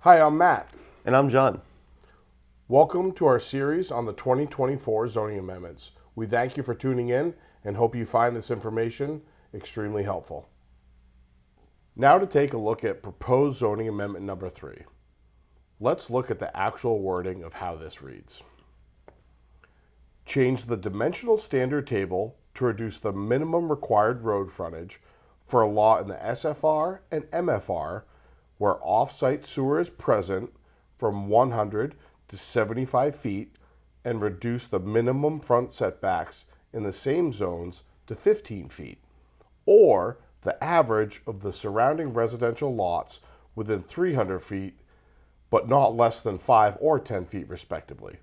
Hi, I'm Matt. And I'm John. Welcome to our series on the 2024 zoning amendments. We thank you for tuning in and hope you find this information extremely helpful. Now to take a look at proposed zoning amendment number 3. Let's look at the actual wording of how this reads. Change the dimensional standard table to reduce the minimum required road frontage for a lot in the SFR and MFR where off-site sewer is present from 100 to 75 feet and reduce the minimum front setbacks in the same zones to 15 feet, or the average of the surrounding residential lots within 300 feet, but not less than 5 or 10 feet respectively.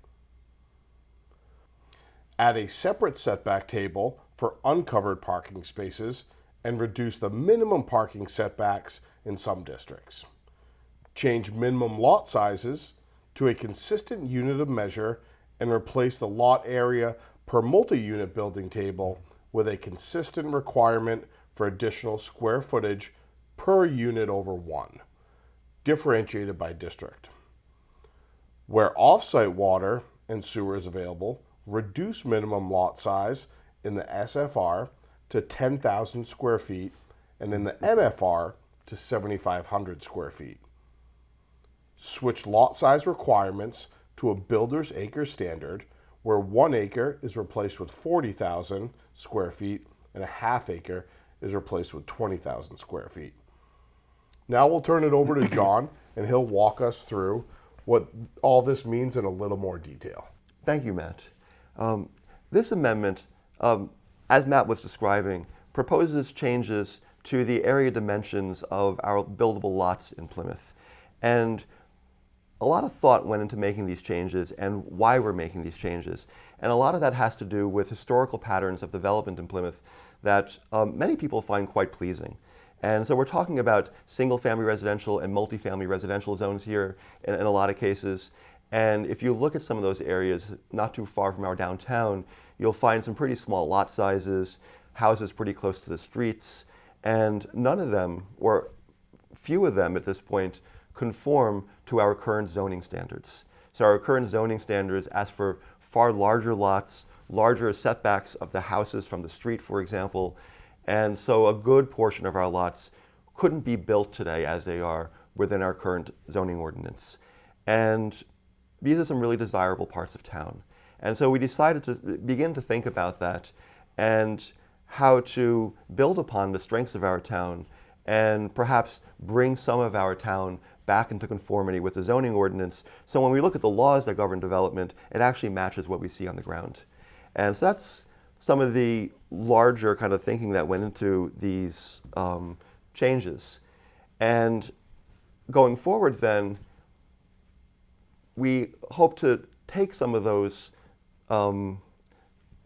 Add a separate setback table for uncovered parking spaces and reduce the minimum parking setbacks in some districts. Change minimum lot sizes to a consistent unit of measure and replace the lot area per multi-unit building table with a consistent requirement for additional square footage per unit over 1, differentiated by district. Where off-site water and sewer is available, reduce minimum lot size in the SFR to 10,000 square feet and in the MFR to 7,500 square feet. Switch lot size requirements to a builder's acre standard where 1 acre is replaced with 40,000 square feet and a half acre is replaced with 20,000 square feet. Now we'll turn it over to John and he'll walk us through what all this means in a little more detail. Thank you, Matt. This amendment, as Matt was describing, proposes changes to the area dimensions of our buildable lots in Plymouth. And a lot of thought went into making these changes and why we're making these changes. And a lot of that has to do with historical patterns of development in Plymouth that many people find quite pleasing. And so we're talking about single-family residential and multifamily residential zones here in a lot of cases. And if you look at some of those areas not too far from our downtown, you'll find some pretty small lot sizes, houses pretty close to the streets, and none of them, or few of them at this point, conform to our current zoning standards. So our current zoning standards ask for far larger lots, larger setbacks of the houses from the street, for example, and so a good portion of our lots couldn't be built today as they are within our current zoning ordinance. And these are some really desirable parts of town. And so we decided to begin to think about that and how to build upon the strengths of our town and perhaps bring some of our town back into conformity with the zoning ordinance. So when we look at the laws that govern development, it actually matches what we see on the ground. And so that's some of the larger kind of thinking that went into these changes. And going forward then, we hope to take some of those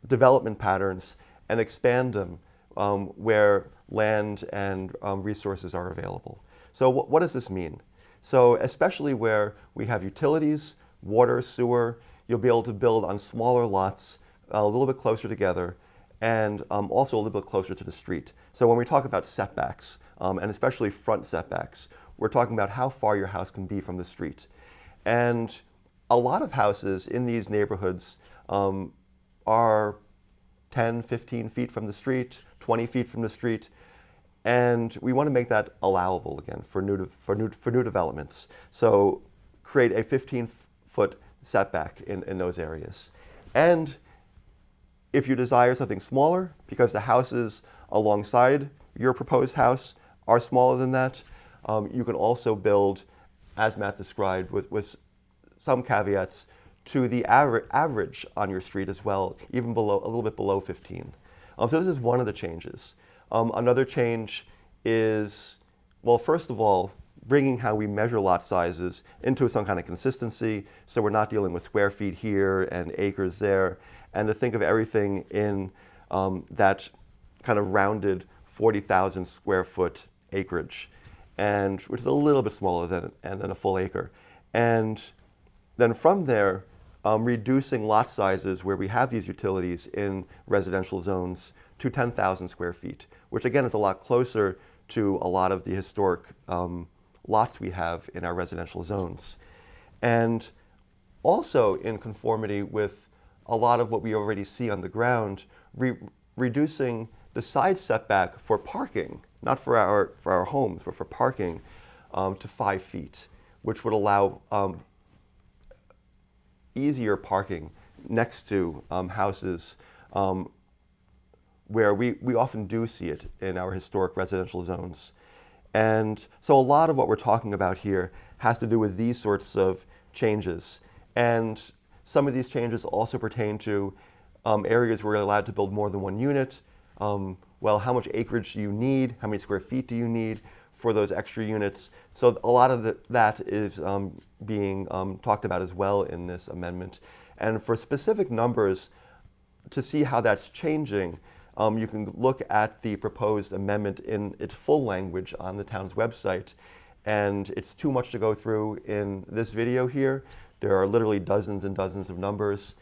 development patterns and expand them where land and resources are available. So what does this mean? So especially where we have utilities, water, sewer, you'll be able to build on smaller lots a little bit closer together and also a little bit closer to the street. So when we talk about setbacks, and especially front setbacks, we're talking about how far your house can be from the street. And a lot of houses in these neighborhoods are 10, 15 feet from the street, 20 feet from the street, and we want to make that allowable again for new developments. So create a 15-foot setback in those areas. And if you desire something smaller, because the houses alongside your proposed house are smaller than that, you can also build, as Matt described, with some caveats, to the average on your street as well, even below, a little bit below 15. So this is one of the changes. Another change is, well, first of all, bringing how we measure lot sizes into some kind of consistency, so we're not dealing with square feet here and acres there, and to think of everything in that kind of rounded 40,000 square foot acreage, and which is a little bit smaller than a full acre. And then from there, reducing lot sizes where we have these utilities in residential zones to 10,000 square feet, which again is a lot closer to a lot of the historic lots we have in our residential zones. And also in conformity with a lot of what we already see on the ground, reducing the side setback for parking, not for our homes, but for parking, to 5 feet, which would allow easier parking next to houses where we often do see it in our historic residential zones. And so a lot of what we're talking about here has to do with these sorts of changes. And some of these changes also pertain to areas where you're allowed to build more than one unit. Well, how much acreage do you need? How many square feet do you need for those extra units? So a lot of that is being talked about as well in this amendment. And for specific numbers, to see how that's changing, you can look at the proposed amendment in its full language on the town's website. And it's too much to go through in this video here. There are literally dozens and dozens of numbers.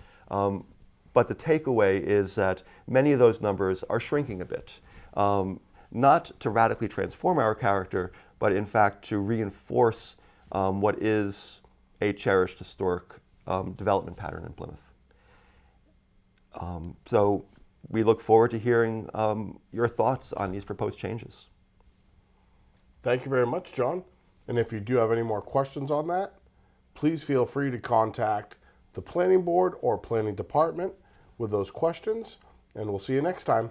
But the takeaway is that many of those numbers are shrinking a bit. Not to radically transform our character, but in fact to reinforce what is a cherished historic development pattern in Plymouth. So we look forward to hearing your thoughts on these proposed changes. Thank you very much, John. And if you do have any more questions on that, please feel free to contact the Planning Board or Planning Department with those questions, and we'll see you next time.